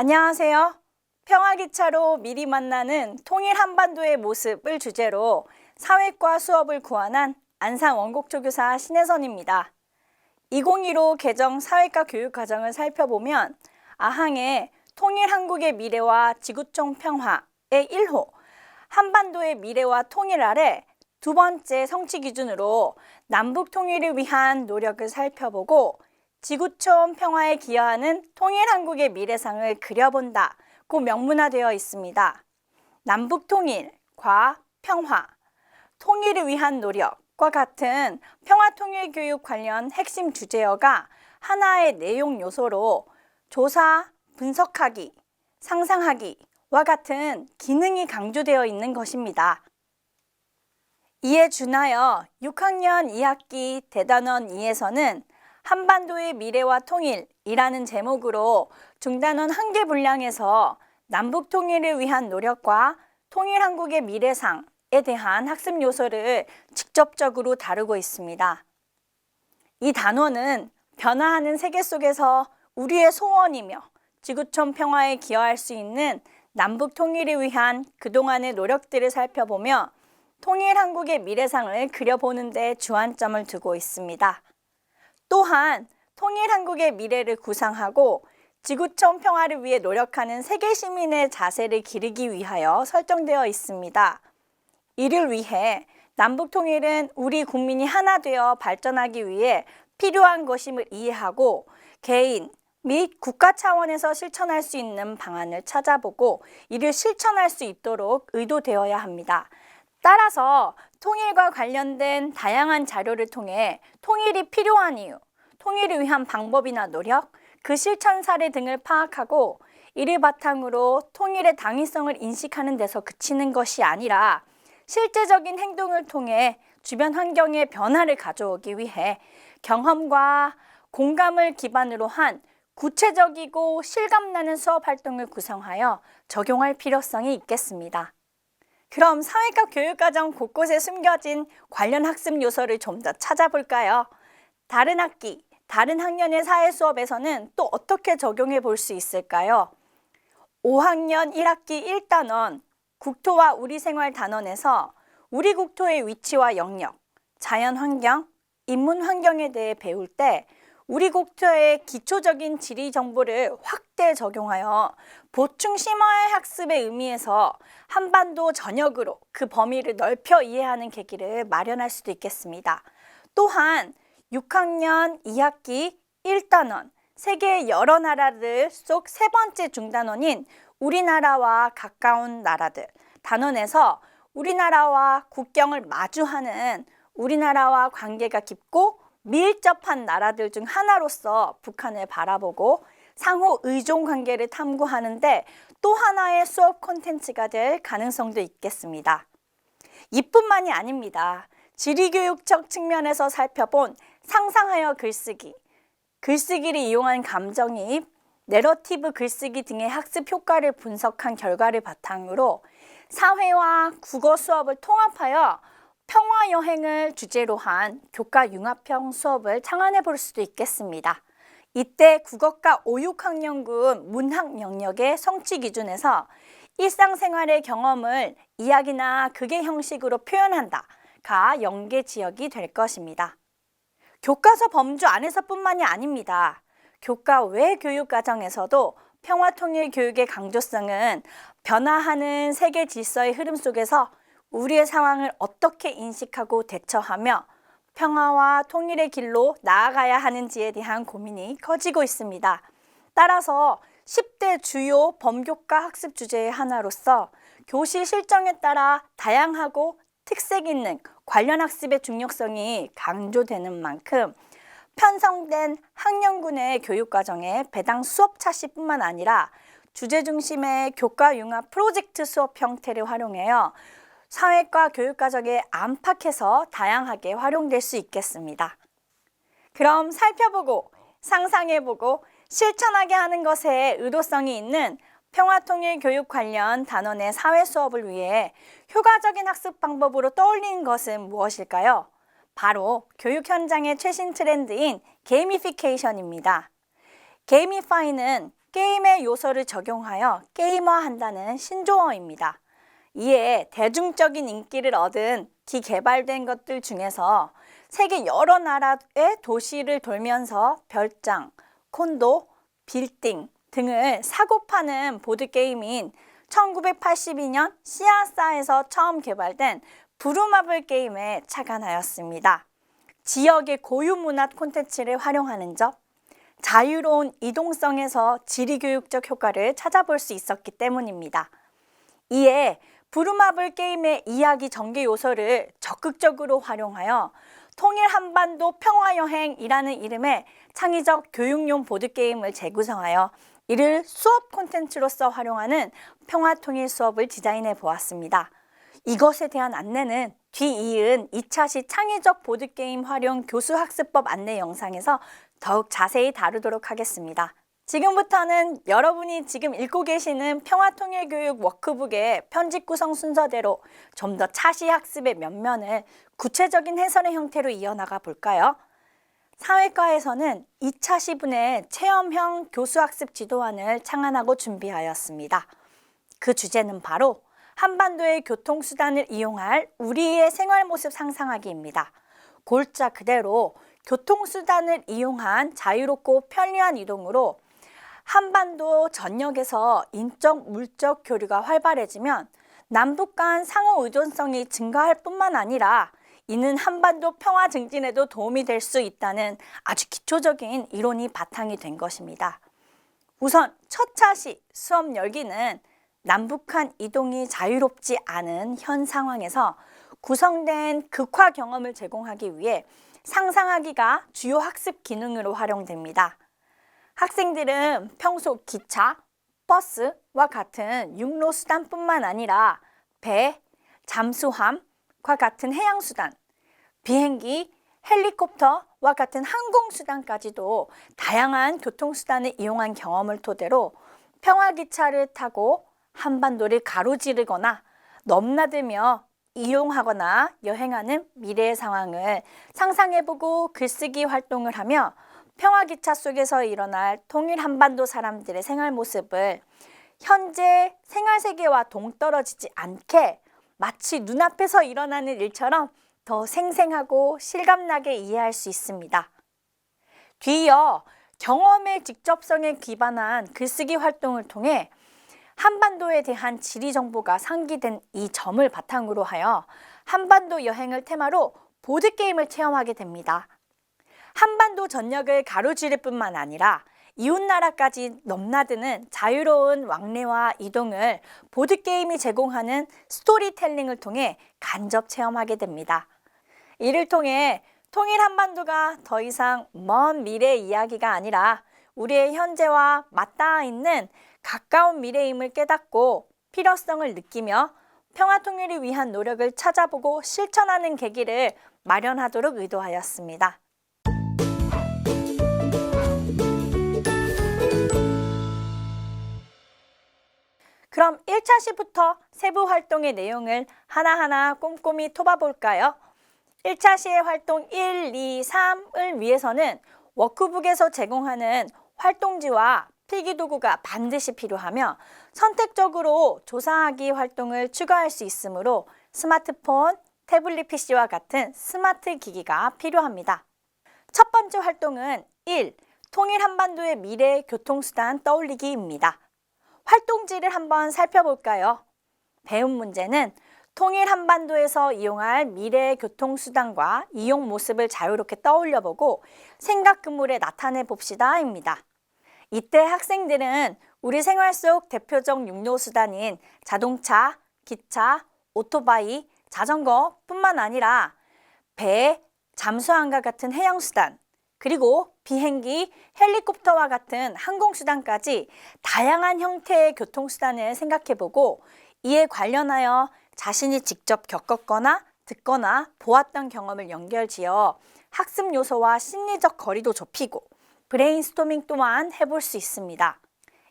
안녕하세요. 평화기차로 미리 만나는 통일 한반도의 모습을 주제로 사회과 수업을 구안한 안산 원곡초교사 신혜선입니다. 2015 개정 사회과 교육과정을 살펴보면 아항의 통일 한국의 미래와 지구촌 평화의 1호, 한반도의 미래와 통일 아래 두 번째 성취 기준으로 남북 통일을 위한 노력을 살펴보고 지구촌 평화에 기여하는 통일 한국의 미래상을 그려본다고 명문화되어 있습니다. 남북 통일과 평화, 통일을 위한 노력과 같은 평화 통일 교육 관련 핵심 주제어가 하나의 내용 요소로 조사, 분석하기, 상상하기와 같은 기능이 강조되어 있는 것입니다. 이에 준하여 6학년 2학기 대단원 2에서는 한반도의 미래와 통일이라는 제목으로 중단원 한 개 분량에서 남북 통일을 위한 노력과 통일 한국의 미래상에 대한 학습 요소를 직접적으로 다루고 있습니다. 이 단원은 변화하는 세계 속에서 우리의 소원이며 지구촌 평화에 기여할 수 있는 남북 통일을 위한 그동안의 노력들을 살펴보며 통일 한국의 미래상을 그려보는 데 주안점을 두고 있습니다. 또한 통일 한국의 미래를 구상하고 지구촌 평화를 위해 노력하는 세계 시민의 자세를 기르기 위하여 설정되어 있습니다. 이를 위해 남북 통일은 우리 국민이 하나 되어 발전하기 위해 필요한 것임을 이해하고 개인 및 국가 차원에서 실천할 수 있는 방안을 찾아보고 이를 실천할 수 있도록 의도되어야 합니다. 따라서 통일과 관련된 다양한 자료를 통해 통일이 필요한 이유, 통일을 위한 방법이나 노력, 그 실천 사례 등을 파악하고 이를 바탕으로 통일의 당위성을 인식하는 데서 그치는 것이 아니라 실제적인 행동을 통해 주변 환경의 변화를 가져오기 위해 경험과 공감을 기반으로 한 구체적이고 실감나는 수업 활동을 구성하여 적용할 필요성이 있겠습니다. 그럼 사회과 교육과정 곳곳에 숨겨진 관련 학습 요소를 좀 더 찾아볼까요? 다른 학기, 다른 학년의 사회 수업에서는 또 어떻게 적용해 볼 수 있을까요? 5학년 1학기 1단원 국토와 우리생활 단원에서 우리 국토의 위치와 영역, 자연환경, 인문환경에 대해 배울 때 우리 국토의 기초적인 지리 정보를 확대 적용하여 보충 심화의 학습의 의미에서 한반도 전역으로 그 범위를 넓혀 이해하는 계기를 마련할 수도 있겠습니다. 또한 6학년 2학기 1단원 세계의 여러 나라들 속 세 번째 중단원인 우리나라와 가까운 나라들 단원에서 우리나라와 국경을 마주하는 우리나라와 관계가 깊고 밀접한 나라들 중 하나로서 북한을 바라보고 상호 의존 관계를 탐구하는데 또 하나의 수업 콘텐츠가 될 가능성도 있겠습니다. 이뿐만이 아닙니다. 지리교육적 측면에서 살펴본 상상하여 글쓰기, 글쓰기를 이용한 감정이입, 내러티브 글쓰기 등의 학습 효과를 분석한 결과를 바탕으로 사회와 국어 수업을 통합하여 평화여행을 주제로 한 교과 융합형 수업을 창안해 볼 수도 있겠습니다. 이때 국어과 5, 6학년군 문학 영역의 성취 기준에서 일상생활의 경험을 이야기나 극의 형식으로 표현한다가 연계 지역이 될 것입니다. 교과서 범주 안에서뿐만이 아닙니다. 교과 외 교육 과정에서도 평화통일 교육의 강조성은 변화하는 세계 질서의 흐름 속에서 우리의 상황을 어떻게 인식하고 대처하며 평화와 통일의 길로 나아가야 하는지에 대한 고민이 커지고 있습니다. 따라서 10대 주요 범교과 학습 주제의 하나로서 교실 실정에 따라 다양하고 특색 있는 관련 학습의 중요성이 강조되는 만큼 편성된 학년군의 교육과정에 배당 수업 차시뿐만 아니라 주제 중심의 교과 융합 프로젝트 수업 형태를 활용하여 사회과 교육과정에 안팎에서 다양하게 활용될 수 있겠습니다. 그럼 살펴보고 상상해보고 실천하게 하는 것에 의도성이 있는 평화통일 교육 관련 단원의 사회 수업을 위해 효과적인 학습 방법으로 떠올리는 것은 무엇일까요? 바로 교육 현장의 최신 트렌드인 게이미피케이션입니다. 게이미파이는 게임의 요소를 적용하여 게임화한다는 신조어입니다. 이에 대중적인 인기를 얻은 기개발된 것들 중에서 세계 여러 나라의 도시를 돌면서 별장, 콘도, 빌딩 등을 사고 파는 보드게임인 1982년 시아사에서 처음 개발된 부루마블 게임에 착안하였습니다. 지역의 고유 문화 콘텐츠를 활용하는 점, 자유로운 이동성에서 지리교육적 효과를 찾아볼 수 있었기 때문입니다. 이에 부루마블 게임의 이야기 전개 요소를 적극적으로 활용하여 통일 한반도 평화여행이라는 이름의 창의적 교육용 보드게임을 재구성하여 이를 수업 콘텐츠로서 활용하는 평화통일 수업을 디자인해 보았습니다. 이것에 대한 안내는 뒤이은 2차시 창의적 보드게임 활용 교수학습법 안내 영상에서 더욱 자세히 다루도록 하겠습니다. 지금부터는 여러분이 지금 읽고 계시는 평화통일교육 워크북의 편집 구성 순서대로 좀 더 차시 학습의 면면을 구체적인 해설의 형태로 이어나가 볼까요? 사회과에서는 2차 시분의 체험형 교수학습 지도안을 창안하고 준비하였습니다. 그 주제는 바로 한반도의 교통수단을 이용할 우리의 생활 모습 상상하기입니다. 골자 그대로 교통수단을 이용한 자유롭고 편리한 이동으로 한반도 전역에서 인적, 물적 교류가 활발해지면 남북 간 상호 의존성이 증가할 뿐만 아니라 이는 한반도 평화 증진에도 도움이 될 수 있다는 아주 기초적인 이론이 바탕이 된 것입니다. 우선 첫 차시 수업 열기는 남북한 이동이 자유롭지 않은 현 상황에서 구성된 극화 경험을 제공하기 위해 상상하기가 주요 학습 기능으로 활용됩니다. 학생들은 평소 기차, 버스와 같은 육로 수단뿐만 아니라 배, 잠수함과 같은 해양수단, 비행기, 헬리콥터와 같은 항공수단까지도 다양한 교통수단을 이용한 경험을 토대로 평화기차를 타고 한반도를 가로지르거나 넘나들며 이용하거나 여행하는 미래의 상황을 상상해보고 글쓰기 활동을 하며 평화기차 속에서 일어날 통일 한반도 사람들의 생활 모습을 현재 생활세계와 동떨어지지 않게 마치 눈앞에서 일어나는 일처럼 더 생생하고 실감나게 이해할 수 있습니다. 뒤이어 경험의 직접성에 기반한 글쓰기 활동을 통해 한반도에 대한 지리 정보가 상기된 이 점을 바탕으로 하여 한반도 여행을 테마로 보드게임을 체험하게 됩니다. 한반도 전역을 가로지를 뿐만 아니라 이웃나라까지 넘나드는 자유로운 왕래와 이동을 보드게임이 제공하는 스토리텔링을 통해 간접 체험하게 됩니다. 이를 통해 통일 한반도가 더 이상 먼 미래의 이야기가 아니라 우리의 현재와 맞닿아 있는 가까운 미래임을 깨닫고 필요성을 느끼며 평화 통일을 위한 노력을 찾아보고 실천하는 계기를 마련하도록 의도하였습니다. 그럼 1차시부터 세부 활동의 내용을 하나하나 꼼꼼히 톱어볼까요? 1차시의 활동 1, 2, 3을 위해서는 워크북에서 제공하는 활동지와 필기도구가 반드시 필요하며 선택적으로 조사하기 활동을 추가할 수 있으므로 스마트폰, 태블릿 PC와 같은 스마트 기기가 필요합니다. 첫 번째 활동은 1. 통일 한반도의 미래 교통수단 떠올리기입니다. 활동지를 한번 살펴볼까요? 배운 문제는 통일 한반도에서 이용할 미래의 교통수단과 이용 모습을 자유롭게 떠올려보고 생각 그물에 나타내 봅시다입니다. 이때 학생들은 우리 생활 속 대표적 육로수단인 자동차, 기차, 오토바이, 자전거뿐만 아니라 배, 잠수함과 같은 해양수단, 그리고 비행기, 헬리콥터와 같은 항공수단까지 다양한 형태의 교통수단을 생각해보고 이에 관련하여 자신이 직접 겪었거나 듣거나 보았던 경험을 연결지어 학습 요소와 심리적 거리도 좁히고 브레인스토밍 또한 해볼 수 있습니다.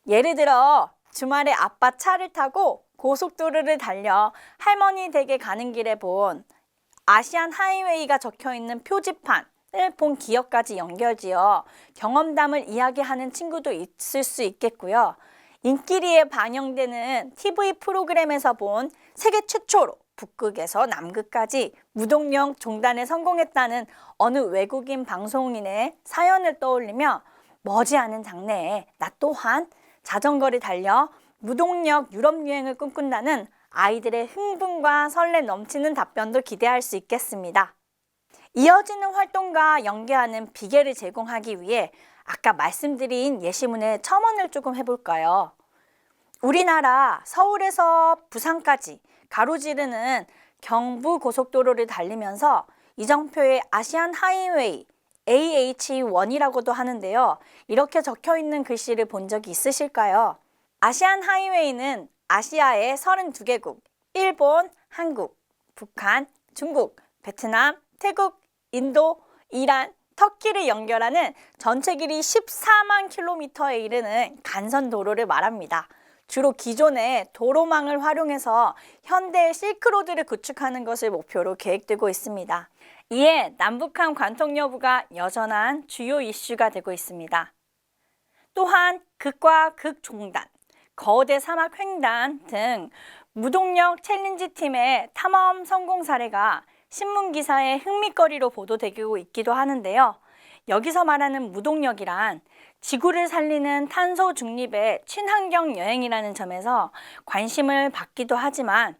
예를 들어 주말에 아빠 차를 타고 고속도로를 달려 할머니 댁에 가는 길에 본 아시안 하이웨이가 적혀있는 표지판 본 기억까지 연결지어 경험담을 이야기하는 친구도 있을 수 있겠고요. 인기리에 반영되는 TV 프로그램에서 본 세계 최초로 북극에서 남극까지 무동력 종단에 성공했다는 어느 외국인 방송인의 사연을 떠올리며 머지않은 장래에 나 또한 자전거를 달려 무동력 유럽 여행을 꿈꾼다는 아이들의 흥분과 설레 넘치는 답변도 기대할 수 있겠습니다. 이어지는 활동과 연계하는 비계를 제공하기 위해 아까 말씀드린 예시문의 첨언을 조금 해볼까요? 우리나라 서울에서 부산까지 가로지르는 경부고속도로를 달리면서 이정표의 아시안 하이웨이 AH1이라고도 하는데요. 이렇게 적혀 있는 글씨를 본 적이 있으실까요? 아시안 하이웨이는 아시아의 32개국, 일본, 한국, 북한, 중국, 베트남, 태국, 인도, 이란, 터키를 연결하는 전체 길이 14만 킬로미터에 이르는 간선도로를 말합니다. 주로 기존의 도로망을 활용해서 현대의 실크로드를 구축하는 것을 목표로 계획되고 있습니다. 이에 남북한 관통 여부가 여전한 주요 이슈가 되고 있습니다. 또한 극과 극종단, 거대 사막 횡단 등 무동력 챌린지 팀의 탐험 성공 사례가 신문 기사의 흥미거리로 보도되고 있기도 하는데요. 여기서 말하는 무동력이란 지구를 살리는 탄소 중립의 친환경 여행이라는 점에서 관심을 받기도 하지만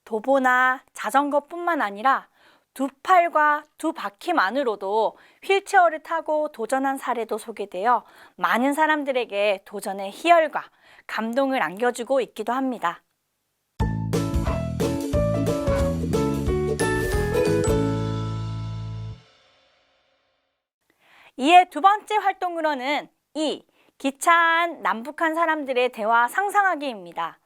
도보나 자전거뿐만 아니라 두 팔과 두 바퀴만으로도 휠체어를 타고 도전한 사례도 소개되어 많은 사람들에게 도전의 희열과 감동을 안겨주고 있기도 합니다. 이에 두 번째 활동으로는 기차 안 남북한 사람들의 대화 상상하기입니다.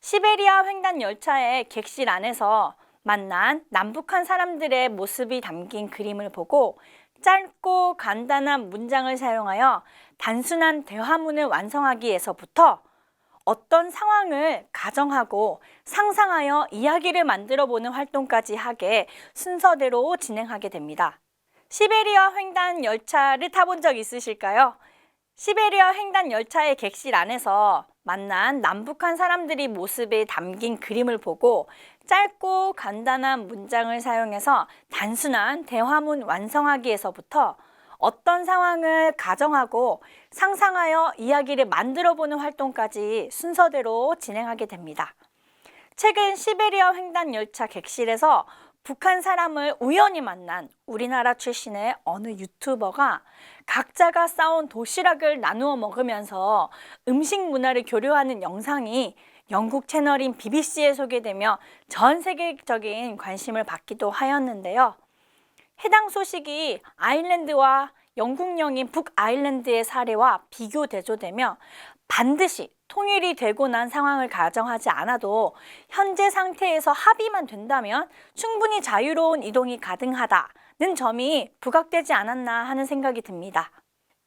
시베리아 횡단 열차의 객실 안에서 만난 남북한 사람들의 모습이 담긴 그림을 보고 짧고 간단한 문장을 사용하여 단순한 대화문을 완성하기에서부터 어떤 상황을 가정하고 상상하여 이야기를 만들어 보는 활동까지 하게 순서대로 진행하게 됩니다. 시베리아 횡단 열차를 타본 적 있으실까요? 시베리아 횡단 열차의 객실 안에서 만난 남북한 사람들이 모습에 담긴 그림을 보고 짧고 간단한 문장을 사용해서 단순한 대화문 완성하기에서부터 어떤 상황을 가정하고 상상하여 이야기를 만들어보는 활동까지 순서대로 진행하게 됩니다. 최근 시베리아 횡단 열차 객실에서 북한 사람을 우연히 만난 우리나라 출신의 어느 유튜버가 각자가 싸온 도시락을 나누어 먹으면서 음식 문화를 교류하는 영상이 영국 채널인 BBC에 소개되며 전 세계적인 관심을 받기도 하였는데요. 해당 소식이 아일랜드와 영국령인 북아일랜드의 사례와 비교 대조되며 반드시 통일이 되고 난 상황을 가정하지 않아도 현재 상태에서 합의만 된다면 충분히 자유로운 이동이 가능하다는 점이 부각되지 않았나 하는 생각이 듭니다.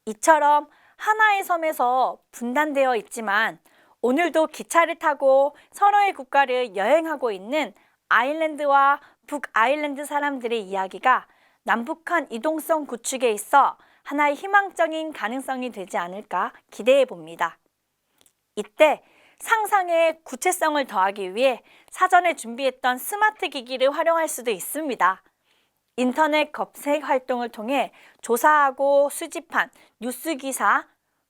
이처럼 하나의 섬에서 분단되어 있지만 오늘도 기차를 타고 서로의 국가를 여행하고 있는 아일랜드와 북아일랜드 사람들의 이야기가 남북한 이동성 구축에 있어 하나의 희망적인 가능성이 되지 않을까 기대해 봅니다. 이때 상상에 구체성을 더하기 위해 사전에 준비했던 스마트 기기를 활용할 수도 있습니다. 인터넷 검색 활동을 통해 조사하고 수집한 뉴스 기사,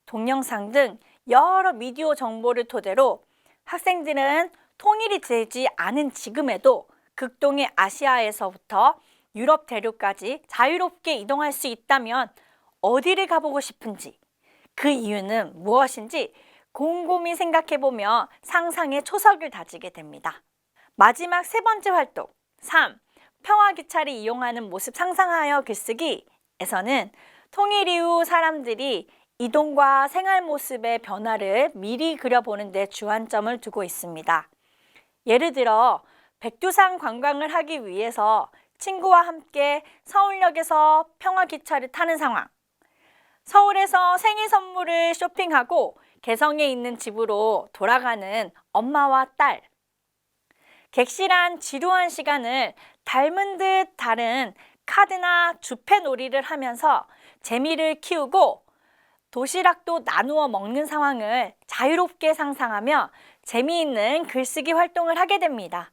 동영상 등 여러 미디어 정보를 토대로 학생들은 통일이 되지 않은 지금에도 극동의 아시아에서부터 유럽 대륙까지 자유롭게 이동할 수 있다면 어디를 가보고 싶은지, 그 이유는 무엇인지 곰곰이 생각해보며 상상의 초석을 다지게 됩니다. 마지막 세 번째 활동, 3. 평화기차를 이용하는 모습 상상하여 글쓰기에서는 통일 이후 사람들이 이동과 생활 모습의 변화를 미리 그려보는 데 주안점을 두고 있습니다. 예를 들어 백두산 관광을 하기 위해서 친구와 함께 서울역에서 평화기차를 타는 상황, 서울에서 생일 선물을 쇼핑하고 개성에 있는 집으로 돌아가는 엄마와 딸, 객실한 지루한 시간을 닮은 듯 다른 카드나 주패 놀이를 하면서 재미를 키우고 도시락도 나누어 먹는 상황을 자유롭게 상상하며 재미있는 글쓰기 활동을 하게 됩니다.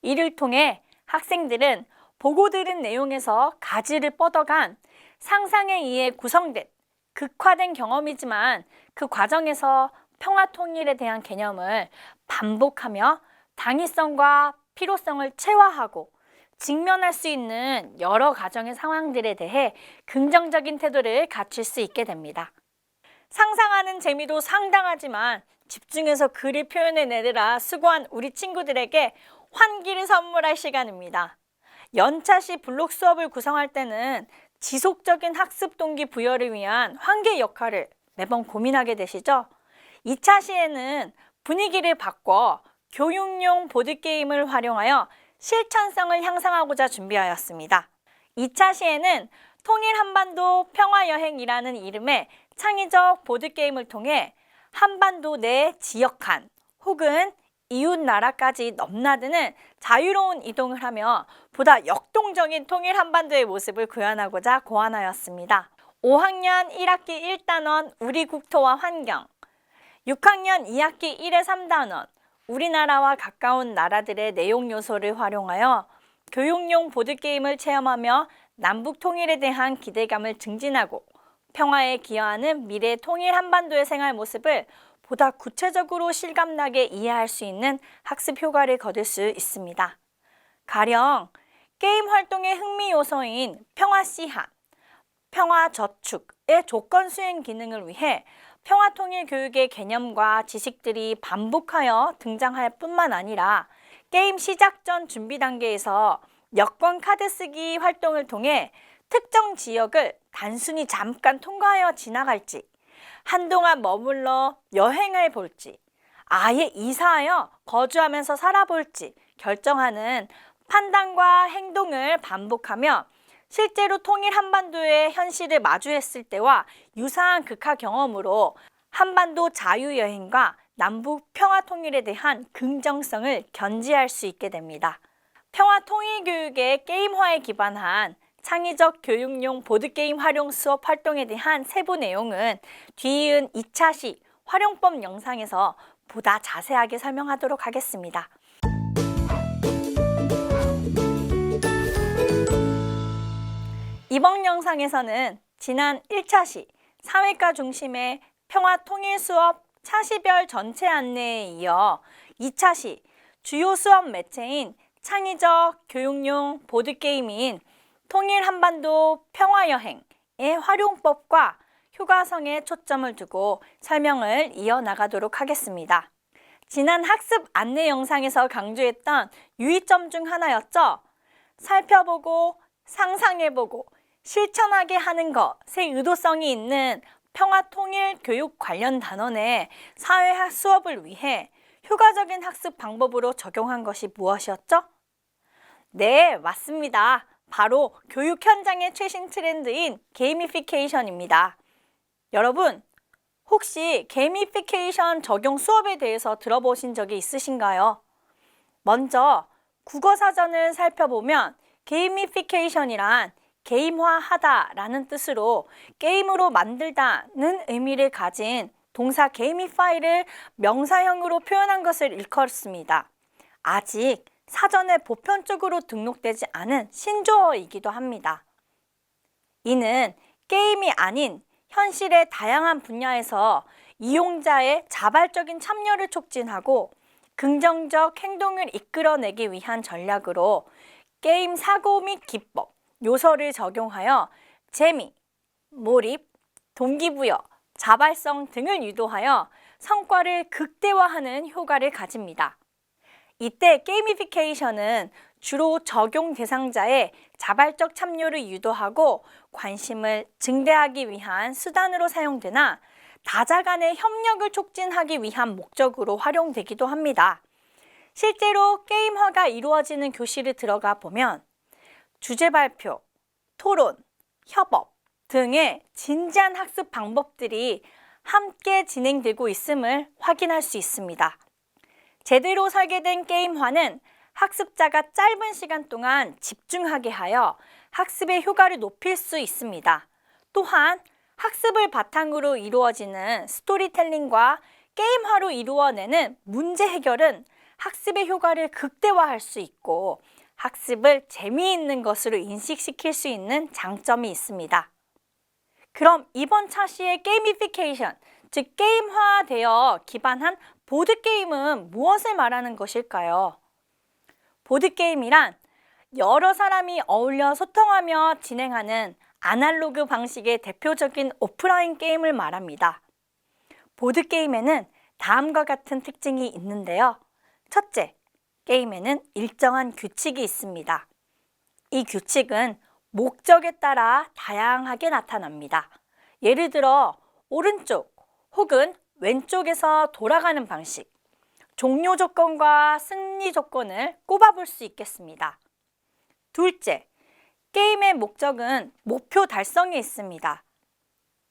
이를 통해 학생들은 보고 들은 내용에서 가지를 뻗어간 상상에 의해 구성된 극화된 경험이지만 그 과정에서 평화 통일에 대한 개념을 반복하며 당위성과 필요성을 체화하고 직면할 수 있는 여러 가정의 상황들에 대해 긍정적인 태도를 갖출 수 있게 됩니다. 상상하는 재미도 상당하지만 집중해서 글을 표현해내느라 수고한 우리 친구들에게 환기를 선물할 시간입니다. 연차시 블록 수업을 구성할 때는 지속적인 학습 동기 부여를 위한 환기 역할을 매번 고민하게 되시죠? 2차 시에는 분위기를 바꿔 교육용 보드게임을 활용하여 실천성을 향상하고자 준비하였습니다. 2차 시에는 통일 한반도 평화여행이라는 이름의 창의적 보드게임을 통해 한반도 내 지역한 혹은 이웃 나라까지 넘나드는 자유로운 이동을 하며 보다 역동적인 통일 한반도의 모습을 구현하고자 고안하였습니다. 5학년 1학기 1단원 우리 국토와 환경, 6학년 2학기 1회 3단원 우리나라와 가까운 나라들의 내용 요소를 활용하여 교육용 보드게임을 체험하며 남북 통일에 대한 기대감을 증진하고 평화에 기여하는 미래 통일 한반도의 생활 모습을 보다 구체적으로 실감나게 이해할 수 있는 학습 효과를 거둘 수 있습니다. 가령 게임 활동의 흥미 요소인 평화씨앗, 평화저축의 조건 수행 기능을 위해 평화통일 교육의 개념과 지식들이 반복하여 등장할 뿐만 아니라 게임 시작 전 준비 단계에서 여권 카드 쓰기 활동을 통해 특정 지역을 단순히 잠깐 통과하여 지나갈지, 한동안 머물러 여행을 볼지, 아예 이사하여 거주하면서 살아볼지 결정하는 판단과 행동을 반복하며 실제로 통일 한반도의 현실을 마주했을 때와 유사한 극화 경험으로 한반도 자유여행과 남북 평화 통일에 대한 긍정성을 견지할 수 있게 됩니다. 평화 통일 교육의 게임화에 기반한 창의적 교육용 보드게임 활용 수업 활동에 대한 세부 내용은 뒤이은 2차 시 활용법 영상에서 보다 자세하게 설명하도록 하겠습니다. 이번 영상에서는 지난 1차 시 사회과 중심의 평화 통일 수업 차시별 전체 안내에 이어 2차 시 주요 수업 매체인 창의적 교육용 보드게임인 통일 한반도 평화여행의 활용법과 효과성에 초점을 두고 설명을 이어나가도록 하겠습니다. 지난 학습 안내 영상에서 강조했던 유의점 중 하나였죠. 살펴보고 상상해보고 실천하게 하는 것의 의도성이 있는 평화통일 교육 관련 단원의 사회학 수업을 위해 효과적인 학습 방법으로 적용한 것이 무엇이었죠? 네, 맞습니다. 바로 교육 현장의 최신 트렌드인 게이미피케이션입니다. 여러분, 혹시 게이미피케이션 적용 수업에 대해서 들어보신 적이 있으신가요? 먼저 국어사전을 살펴보면 게이미피케이션이란 게임화하다라는 뜻으로 게임으로 만들다는 의미를 가진 동사 게이미파이를 명사형으로 표현한 것을 일컫습니다. 아직 사전에 보편적으로 등록되지 않은 신조어이기도 합니다. 이는 게임이 아닌 현실의 다양한 분야에서 이용자의 자발적인 참여를 촉진하고 긍정적 행동을 이끌어내기 위한 전략으로 게임 사고 및 기법, 요소를 적용하여 재미, 몰입, 동기부여, 자발성 등을 유도하여 성과를 극대화하는 효과를 가집니다. 이때 게이미피케이션은 주로 적용 대상자의 자발적 참여를 유도하고 관심을 증대하기 위한 수단으로 사용되나 다자 간의 협력을 촉진하기 위한 목적으로 활용되기도 합니다. 실제로 게임화가 이루어지는 교실에 들어가 보면 주제 발표, 토론, 협업 등의 진지한 학습 방법들이 함께 진행되고 있음을 확인할 수 있습니다. 제대로 설계된 게임화는 학습자가 짧은 시간 동안 집중하게 하여 학습의 효과를 높일 수 있습니다. 또한 학습을 바탕으로 이루어지는 스토리텔링과 게임화로 이루어내는 문제 해결은 학습의 효과를 극대화할 수 있고 학습을 재미있는 것으로 인식시킬 수 있는 장점이 있습니다. 그럼 이번 차시의 게이미피케이션, 즉 게임화되어 기반한 보드게임은 무엇을 말하는 것일까요? 보드게임이란 여러 사람이 어울려 소통하며 진행하는 아날로그 방식의 대표적인 오프라인 게임을 말합니다. 보드게임에는 다음과 같은 특징이 있는데요. 첫째, 게임에는 일정한 규칙이 있습니다. 이 규칙은 목적에 따라 다양하게 나타납니다. 예를 들어 오른쪽 혹은 왼쪽에서 돌아가는 방식, 종료 조건과 승리 조건을 꼽아볼 수 있겠습니다. 둘째, 게임의 목적은 목표 달성에 있습니다.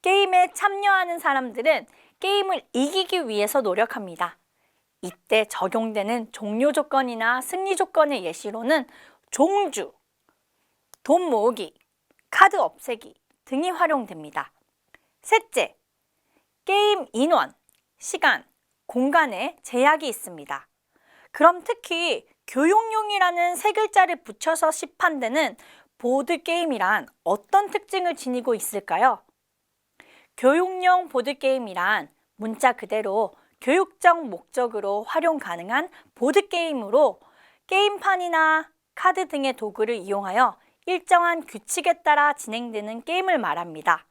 게임에 참여하는 사람들은 게임을 이기기 위해서 노력합니다. 이때 적용되는 종료 조건이나 승리 조건의 예시로는 종주, 돈 모으기, 카드 없애기 등이 활용됩니다. 셋째, 게임 인원, 시간, 공간에 제약이 있습니다. 그럼 특히 교육용이라는 세 글자를 붙여서 시판되는 보드게임이란 어떤 특징을 지니고 있을까요? 교육용 보드게임이란 문자 그대로 교육적 목적으로 활용 가능한 보드게임으로 게임판이나 카드 등의 도구를 이용하여 일정한 규칙에 따라 진행되는 게임을 말합니다.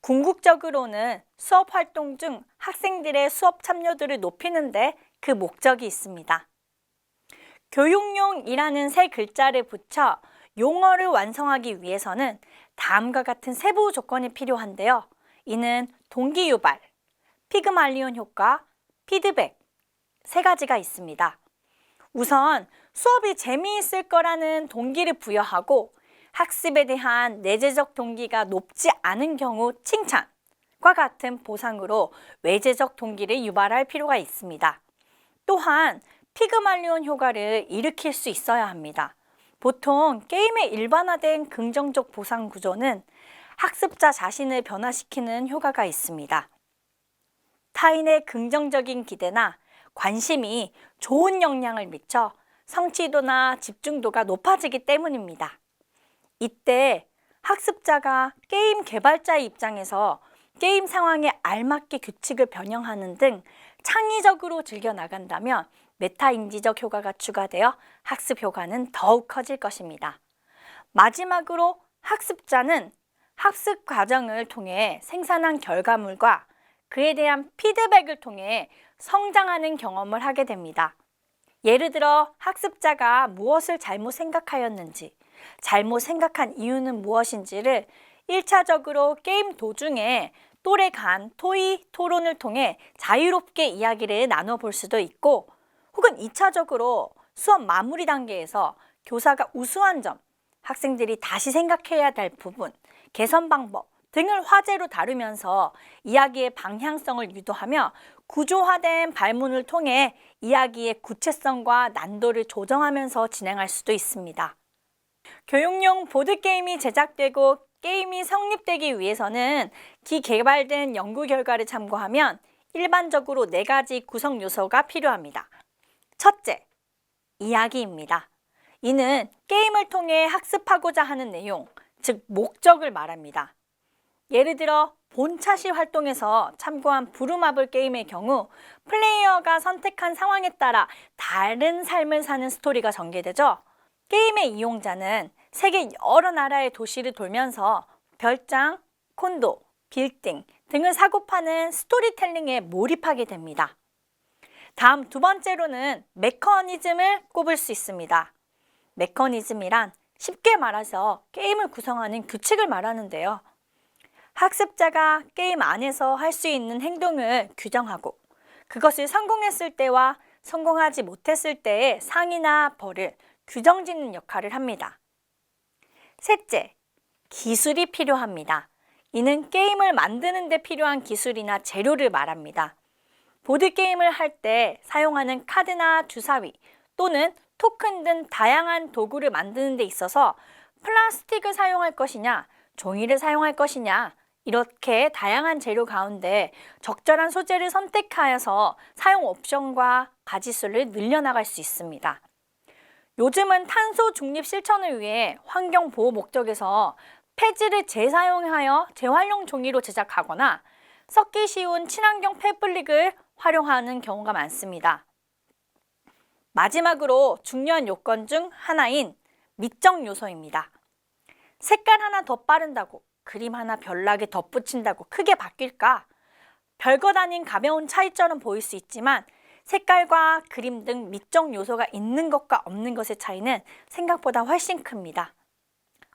궁극적으로는 수업 활동 중 학생들의 수업 참여도를 높이는 데 그 목적이 있습니다. 교육용이라는 세 글자를 붙여 용어를 완성하기 위해서는 다음과 같은 세부 조건이 필요한데요. 이는 동기유발, 피그말리온 효과, 피드백 세 가지가 있습니다. 우선 수업이 재미있을 거라는 동기를 부여하고 학습에 대한 내재적 동기가 높지 않은 경우 칭찬과 같은 보상으로 외재적 동기를 유발할 필요가 있습니다. 또한 피그말리온 효과를 일으킬 수 있어야 합니다. 보통 게임의 일반화된 긍정적 보상 구조는 학습자 자신을 변화시키는 효과가 있습니다. 타인의 긍정적인 기대나 관심이 좋은 영향을 미쳐 성취도나 집중도가 높아지기 때문입니다. 이때 학습자가 게임 개발자의 입장에서 게임 상황에 알맞게 규칙을 변형하는 등 창의적으로 즐겨 나간다면 메타인지적 효과가 추가되어 학습 효과는 더욱 커질 것입니다. 마지막으로 학습자는 학습 과정을 통해 생산한 결과물과 그에 대한 피드백을 통해 성장하는 경험을 하게 됩니다. 예를 들어 학습자가 무엇을 잘못 생각하였는지, 잘못 생각한 이유는 무엇인지를 1차적으로 게임 도중에 또래 간 토의 토론을 통해 자유롭게 이야기를 나눠볼 수도 있고, 혹은 2차적으로 수업 마무리 단계에서 교사가 우수한 점, 학생들이 다시 생각해야 될 부분, 개선 방법 등을 화제로 다루면서 이야기의 방향성을 유도하며 구조화된 발문을 통해 이야기의 구체성과 난도를 조정하면서 진행할 수도 있습니다. 교육용 보드게임이 제작되고 게임이 성립되기 위해서는 기개발된 연구 결과를 참고하면 일반적으로 4가지 구성 요소가 필요합니다. 첫째, 이야기입니다. 이는 게임을 통해 학습하고자 하는 내용, 즉 목적을 말합니다. 예를 들어 본차시 활동에서 참고한 부루마블 게임의 경우 플레이어가 선택한 상황에 따라 다른 삶을 사는 스토리가 전개되죠. 게임의 이용자는 세계 여러 나라의 도시를 돌면서 별장, 콘도, 빌딩 등을 사고 파는 스토리텔링에 몰입하게 됩니다. 다음 2번째로는 메커니즘을 꼽을 수 있습니다. 메커니즘이란 쉽게 말해서 게임을 구성하는 규칙을 말하는데요. 학습자가 게임 안에서 할 수 있는 행동을 규정하고 그것을 성공했을 때와 성공하지 못했을 때의 상이나 벌을 규정짓는 역할을 합니다. 셋째, 기술이 필요합니다. 이는 게임을 만드는 데 필요한 기술이나 재료를 말합니다. 보드게임을 할 때 사용하는 카드나 주사위 또는 토큰 등 다양한 도구를 만드는 데 있어서 플라스틱을 사용할 것이냐, 종이를 사용할 것이냐, 이렇게 다양한 재료 가운데 적절한 소재를 선택하여서 사용 옵션과 가지수를 늘려나갈 수 있습니다. 요즘은 탄소 중립 실천을 위해 환경 보호 목적에서 폐지를 재사용하여 재활용 종이로 제작하거나 썩기 쉬운 친환경 패브릭을 활용하는 경우가 많습니다. 마지막으로 중요한 요건 중 하나인 미적 요소입니다. 색깔 하나 더 빠른다고, 그림 하나 별나게 덧붙인다고 크게 바뀔까? 별것 아닌 가벼운 차이처럼 보일 수 있지만 색깔과 그림 등 미적 요소가 있는 것과 없는 것의 차이는 생각보다 훨씬 큽니다.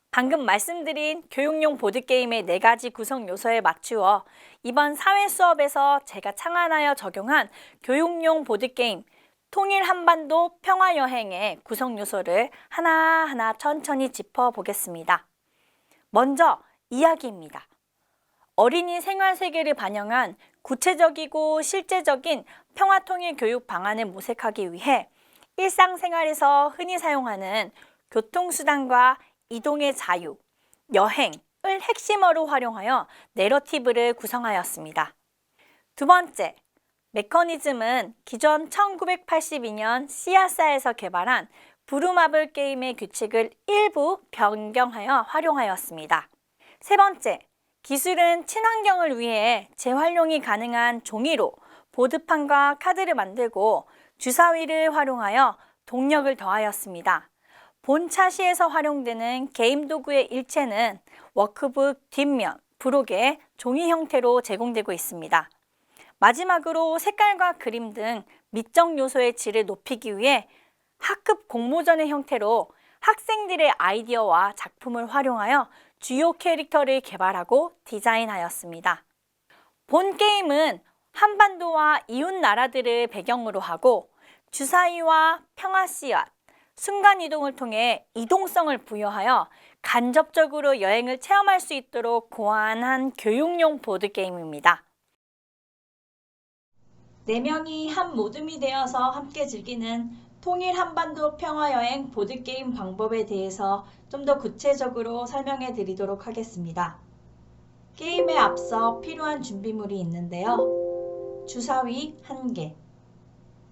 방금 말씀드린 교육용 보드게임의 4가지 구성 요소에 맞추어 이번 사회 수업에서 제가 창안하여 적용한 교육용 보드게임 통일 한반도 평화여행의 구성 요소를 하나하나 천천히 짚어보겠습니다. 먼저 이야기입니다. 어린이 생활 세계를 반영한 구체적이고 실제적인 평화통일 교육 방안을 모색하기 위해 일상생활에서 흔히 사용하는 교통수단과 이동의 자유, 여행을 핵심어로 활용하여 내러티브를 구성하였습니다. 두 번째, 메커니즘은 기존 1982년 씨앗사에서 개발한 부루마블 게임의 규칙을 일부 변경하여 활용하였습니다. 세 번째, 기술은 친환경을 위해 재활용이 가능한 종이로 보드판과 카드를 만들고 주사위를 활용하여 동력을 더하였습니다. 본 차시에서 활용되는 게임 도구의 일체는 워크북 뒷면, 부록의 종이 형태로 제공되고 있습니다. 마지막으로 색깔과 그림 등 미적 요소의 질을 높이기 위해 학급 공모전의 형태로 학생들의 아이디어와 작품을 활용하여 주요 캐릭터를 개발하고 디자인하였습니다. 본 게임은 한반도와 이웃 나라들을 배경으로 하고 주사위와 평화씨앗, 순간이동을 통해 이동성을 부여하여 간접적으로 여행을 체험할 수 있도록 고안한 교육용 보드게임입니다. 4명이 한 모둠이 되어서 함께 즐기는 통일 한반도 평화여행 보드게임 방법에 대해서 좀 더 구체적으로 설명해 드리도록 하겠습니다. 게임에 앞서 필요한 준비물이 있는데요. 주사위 1개,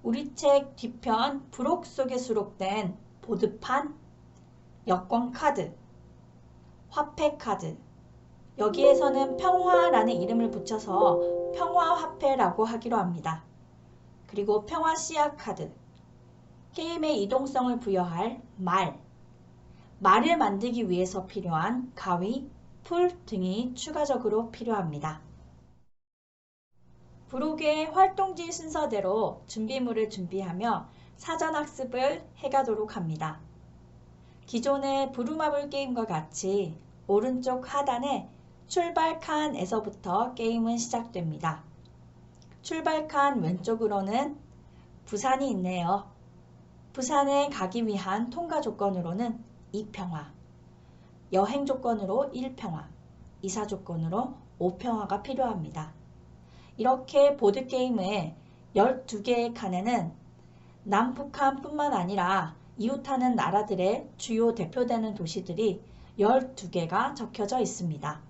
우리 책 뒤편 부록 속에 수록된 보드판, 여권 카드, 화폐 카드, 여기에서는 평화라는 이름을 붙여서 평화화폐라고 하기로 합니다. 그리고 평화 씨앗 카드, 게임의 이동성을 부여할 말을 만들기 위해서 필요한 가위, 풀 등이 추가적으로 필요합니다. 부록의 활동지 순서대로 준비물을 준비하며 사전학습을 해가도록 합니다. 기존의 부루마블 게임과 같이 오른쪽 하단에 출발 칸에서부터 게임은 시작됩니다. 출발 칸 왼쪽으로는 부산이 있네요. 부산에 가기 위한 통과 조건으로는 2평화, 여행 조건으로 1평화, 이사 조건으로 5평화가 필요합니다. 이렇게 보드게임의 12개의 칸에는 남북한뿐만 아니라 이웃하는 나라들의 주요 대표되는 도시들이 12개가 적혀져 있습니다.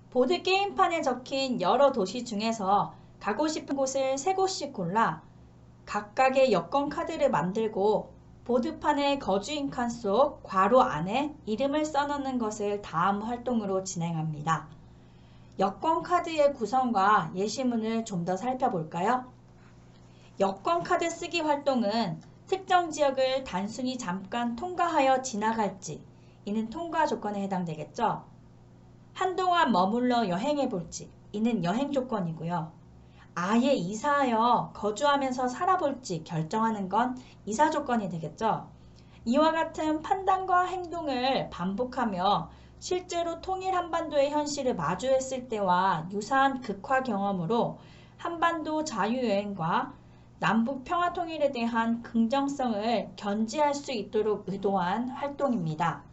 보드게임판에 적힌 여러 도시 중에서 가고 싶은 곳을 3곳씩 골라 각각의 여권 카드를 만들고 보드판의 거주인 칸 속 괄호 안에 이름을 써넣는 것을 다음 활동으로 진행합니다. 여권 카드의 구성과 예시문을 좀 더 살펴볼까요? 여권 카드 쓰기 활동은 특정 지역을 단순히 잠깐 통과하여 지나갈지, 이는 통과 조건에 해당되겠죠. 한동안 머물러 여행해 볼지, 이는 여행 조건이고요. 아예 이사하여 거주하면서 살아볼지 결정하는 건 이사 조건이 되겠죠. 이와 같은 판단과 행동을 반복하며 실제로 통일 한반도의 현실을 마주했을 때와 유사한 극화 경험으로 한반도 자유여행과 남북 평화통일에 대한 긍정성을 견지할 수 있도록 의도한 활동입니다.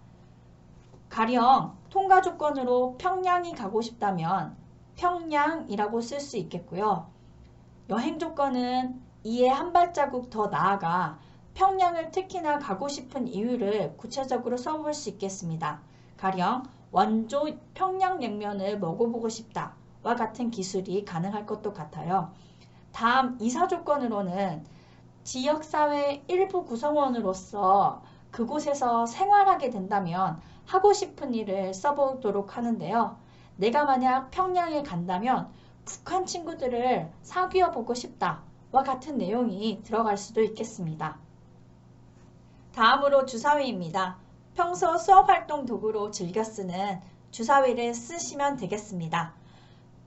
가령 통과 조건으로 평양이 가고 싶다면 평양이라고 쓸 수 있겠고요. 여행 조건은 이에 한 발자국 더 나아가 평양을 특히나 가고 싶은 이유를 구체적으로 써볼 수 있겠습니다. 가령 원조 평양냉면을 먹어보고 싶다와 같은 기술이 가능할 것도 같아요. 다음 이사 조건으로는 지역사회 일부 구성원으로서 그곳에서 생활하게 된다면 하고 싶은 일을 써보도록 하는데요. 내가 만약 평양에 간다면 북한 친구들을 사귀어 보고 싶다와 같은 내용이 들어갈 수도 있겠습니다. 다음으로 주사위입니다. 평소 수업활동 도구로 즐겨 쓰는 주사위를 쓰시면 되겠습니다.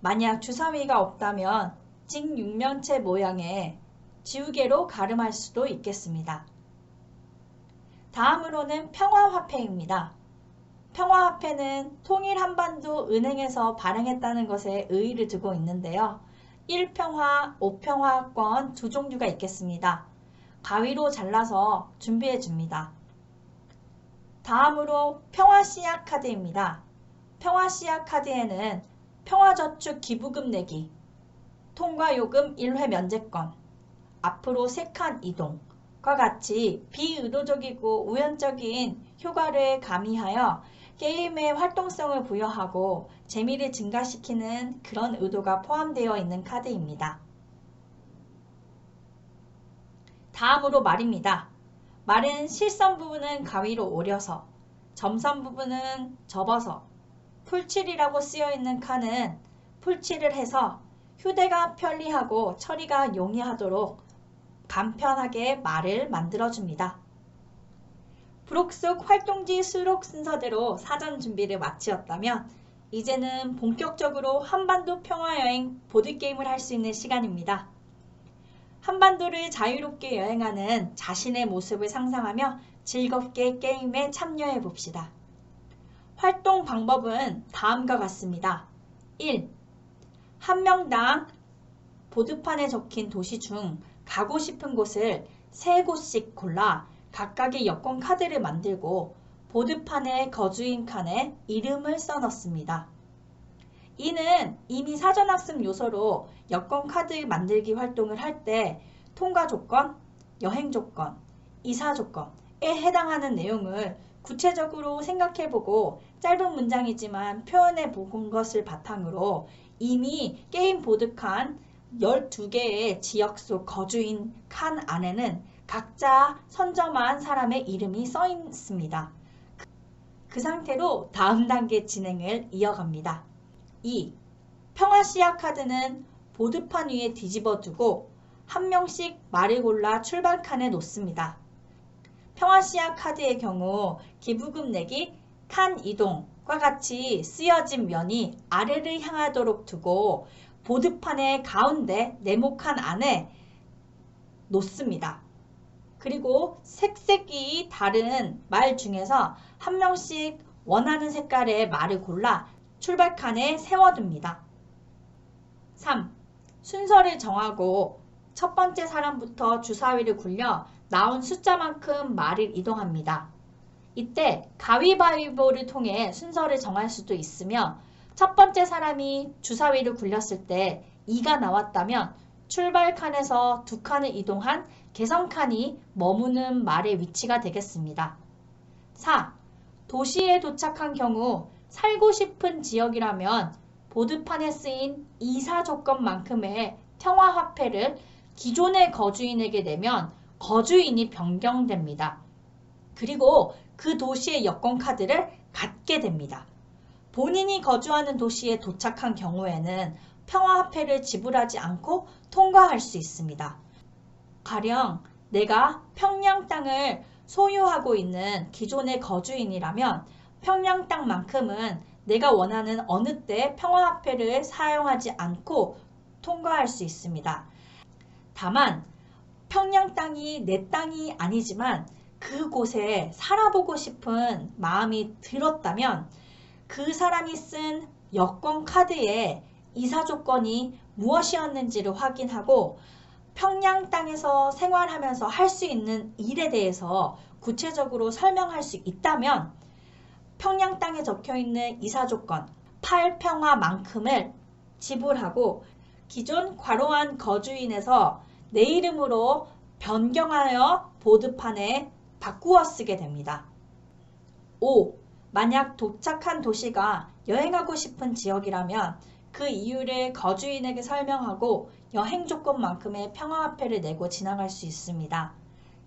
만약 주사위가 없다면 직육면체 모양의 지우개로 가름할 수도 있겠습니다. 다음으로는 평화화폐입니다. 평화화폐는 통일한반도 은행에서 발행했다는 것에 의의를 두고 있는데요. 1평화, 5평화권 두 종류가 있겠습니다. 가위로 잘라서 준비해 줍니다. 다음으로 평화씨앗 카드입니다. 평화씨앗 카드에는 평화저축 기부금 내기, 통과요금 1회 면제권, 앞으로 3칸 이동과 같이 비의도적이고 우연적인 효과를 가미하여 게임의 활동성을 부여하고 재미를 증가시키는 그런 의도가 포함되어 있는 카드입니다. 다음으로 말입니다. 말은 실선 부분은 가위로 오려서, 점선 부분은 접어서, 풀칠이라고 쓰여있는 칸은 풀칠을 해서 휴대가 편리하고 처리가 용이하도록 간편하게 말을 만들어줍니다. 부록 속 활동지 수록 순서대로 사전 준비를 마치었다면 이제는 본격적으로 한반도 평화여행 보드게임을 할 수 있는 시간입니다. 한반도를 자유롭게 여행하는 자신의 모습을 상상하며 즐겁게 게임에 참여해 봅시다. 활동 방법은 다음과 같습니다. 1. 한 명당 보드판에 적힌 도시 중 가고 싶은 곳을 3곳씩 골라 각각의 여권 카드를 만들고 보드판의 거주인 칸에 이름을 써넣습니다. 이는 이미 사전학습 요소로 여권 카드 만들기 활동을 할 때 통과 조건, 여행 조건, 이사 조건에 해당하는 내용을 구체적으로 생각해보고 짧은 문장이지만 표현해본 것을 바탕으로 이미 게임 보드칸 12개의 지역 속 거주인 칸 안에는 각자 선점한 사람의 이름이 써 있습니다. 그 상태로 다음 단계 진행을 이어갑니다. 2. 평화씨앗 카드는 보드판 위에 뒤집어 두고 한 명씩 말을 골라 출발칸에 놓습니다. 평화씨앗 카드의 경우 기부금 내기, 칸 이동과 같이 쓰여진 면이 아래를 향하도록 두고 보드판의 가운데 네모칸 안에 놓습니다. 그리고 색색이 다른 말 중에서 한 명씩 원하는 색깔의 말을 골라 출발칸에 세워둡니다. 3. 순서를 정하고 첫 번째 사람부터 주사위를 굴려 나온 숫자만큼 말을 이동합니다. 이때 가위바위보를 통해 순서를 정할 수도 있으며 첫 번째 사람이 주사위를 굴렸을 때 2가 나왔다면 출발칸에서 2칸을 이동한 개선칸이 머무는 말의 위치가 되겠습니다. 4. 도시에 도착한 경우 살고 싶은 지역이라면 보드판에 쓰인 이사 조건만큼의 평화화폐를 기존의 거주인에게 내면 거주인이 변경됩니다. 그리고 그 도시의 여권카드를 갖게 됩니다. 본인이 거주하는 도시에 도착한 경우에는 평화화폐를 지불하지 않고 통과할 수 있습니다. 가령 내가 평양 땅을 소유하고 있는 기존의 거주인이라면 평양 땅만큼은 내가 원하는 어느 때 평화화폐를 사용하지 않고 통과할 수 있습니다. 다만 평양 땅이 내 땅이 아니지만 그곳에 살아보고 싶은 마음이 들었다면 그 사람이 쓴 여권 카드에 이사 조건이 무엇이었는지를 확인하고 평양 땅에서 생활하면서 할 수 있는 일에 대해서 구체적으로 설명할 수 있다면 평양 땅에 적혀있는 이사 조건 8평화만큼을 지불하고 기존 과로한 거주인에서 내 이름으로 변경하여 보드판에 바꾸어 쓰게 됩니다. 5. 만약 도착한 도시가 여행하고 싶은 지역이라면 그 이유를 거주인에게 설명하고 여행 조건만큼의 평화화폐를 내고 지나갈 수 있습니다.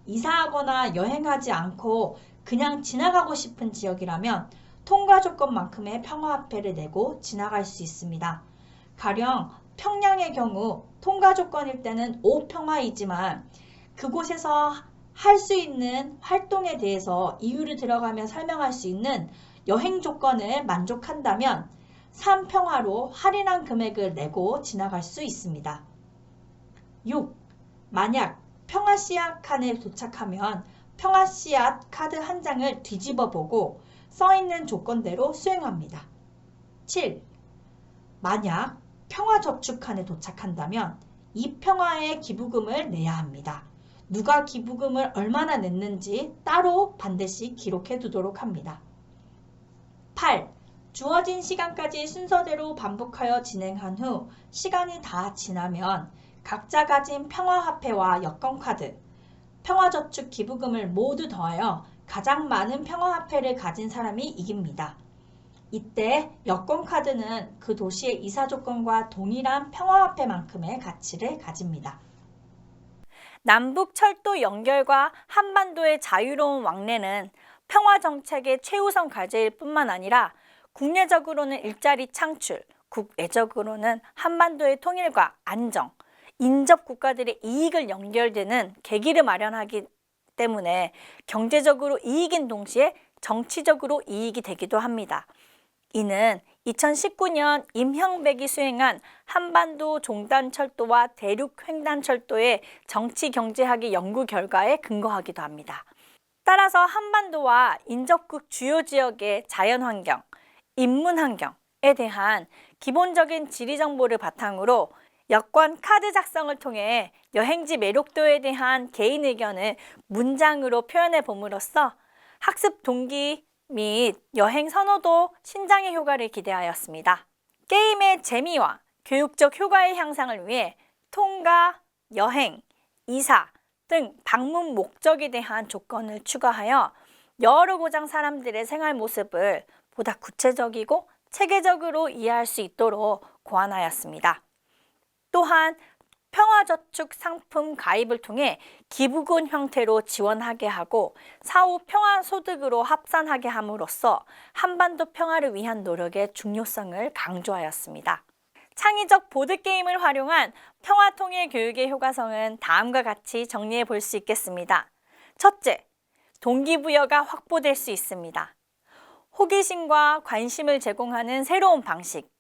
이사하거나 여행하지 않고 그냥 지나가고 싶은 지역이라면 통과 조건만큼의 평화화폐를 내고 지나갈 수 있습니다. 가령 평양의 경우 통과 조건일 때는 5평화이지만 그곳에서 할 수 있는 활동에 대해서 이유를 들어가며 설명할 수 있는 여행 조건을 만족한다면 3평화로 할인한 금액을 내고 지나갈 수 있습니다. 6. 만약 평화씨앗 칸에 도착하면 평화씨앗 카드 한 장을 뒤집어 보고 써있는 조건대로 수행합니다. 7. 만약 평화저축칸에 도착한다면 이 평화의 기부금을 내야 합니다. 누가 기부금을 얼마나 냈는지 따로 반드시 기록해 두도록 합니다. 8. 주어진 시간까지 순서대로 반복하여 진행한 후 시간이 다 지나면 각자 가진 평화화폐와 여권카드, 평화저축 기부금을 모두 더하여 가장 많은 평화화폐를 가진 사람이 이깁니다. 이때 여권카드는 그 도시의 이사조건과 동일한 평화화폐만큼의 가치를 가집니다. 남북 철도 연결과 한반도의 자유로운 왕래는 평화정책의 최우선 과제일 뿐만 아니라 국내적으로는 일자리 창출, 국외적으로는 한반도의 통일과 안정, 인접 국가들의 이익을 연결되는 계기를 마련하기 때문에 경제적으로 이익인 동시에 정치적으로 이익이 되기도 합니다. 이는 2019년 임형백이 수행한 한반도 종단철도와 대륙횡단철도의 정치경제학의 연구 결과에 근거하기도 합니다. 따라서 한반도와 인접국 주요 지역의 자연환경, 인문환경에 대한 기본적인 지리정보를 바탕으로 여권 카드 작성을 통해 여행지 매력도에 대한 개인 의견을 문장으로 표현해 봄으로써 학습 동기 및 여행 선호도 신장의 효과를 기대하였습니다. 게임의 재미와 교육적 효과의 향상을 위해 통과, 여행, 이사 등 방문 목적에 대한 조건을 추가하여 여러 고장 사람들의 생활 모습을 보다 구체적이고 체계적으로 이해할 수 있도록 고안하였습니다. 또한 평화저축 상품 가입을 통해 기부금 형태로 지원하게 하고 사후 평화소득으로 합산하게 함으로써 한반도 평화를 위한 노력의 중요성을 강조하였습니다. 창의적 보드게임을 활용한 평화통일 교육의 효과성은 다음과 같이 정리해 볼 수 있겠습니다. 첫째, 동기부여가 확보될 수 있습니다. 호기심과 관심을 제공하는 새로운 방식,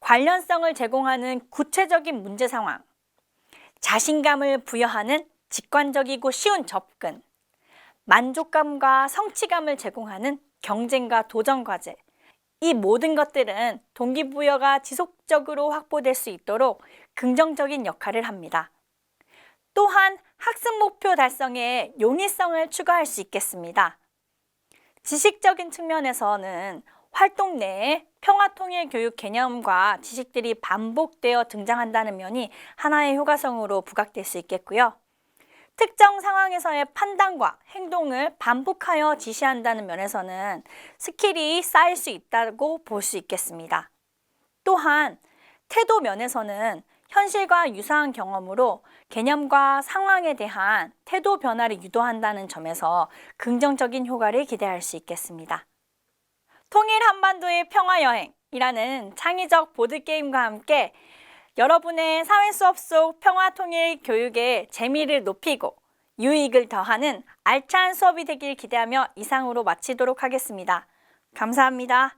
관련성을 제공하는 구체적인 문제 상황, 자신감을 부여하는 직관적이고 쉬운 접근, 만족감과 성취감을 제공하는 경쟁과 도전 과제, 이 모든 것들은 동기부여가 지속적으로 확보될 수 있도록 긍정적인 역할을 합니다. 또한 학습 목표 달성에 용이성을 추가할 수 있겠습니다. 지식적인 측면에서는 활동 내에 평화통일 교육 개념과 지식들이 반복되어 등장한다는 면이 하나의 효과성으로 부각될 수 있겠고요. 특정 상황에서의 판단과 행동을 반복하여 지시한다는 면에서는 스킬이 쌓일 수 있다고 볼 수 있겠습니다. 또한 태도 면에서는 현실과 유사한 경험으로 개념과 상황에 대한 태도 변화를 유도한다는 점에서 긍정적인 효과를 기대할 수 있겠습니다. 통일 한반도의 평화여행이라는 창의적 보드게임과 함께 여러분의 사회 수업 속 평화통일 교육의 재미를 높이고 유익을 더하는 알찬 수업이 되길 기대하며 이상으로 마치도록 하겠습니다. 감사합니다.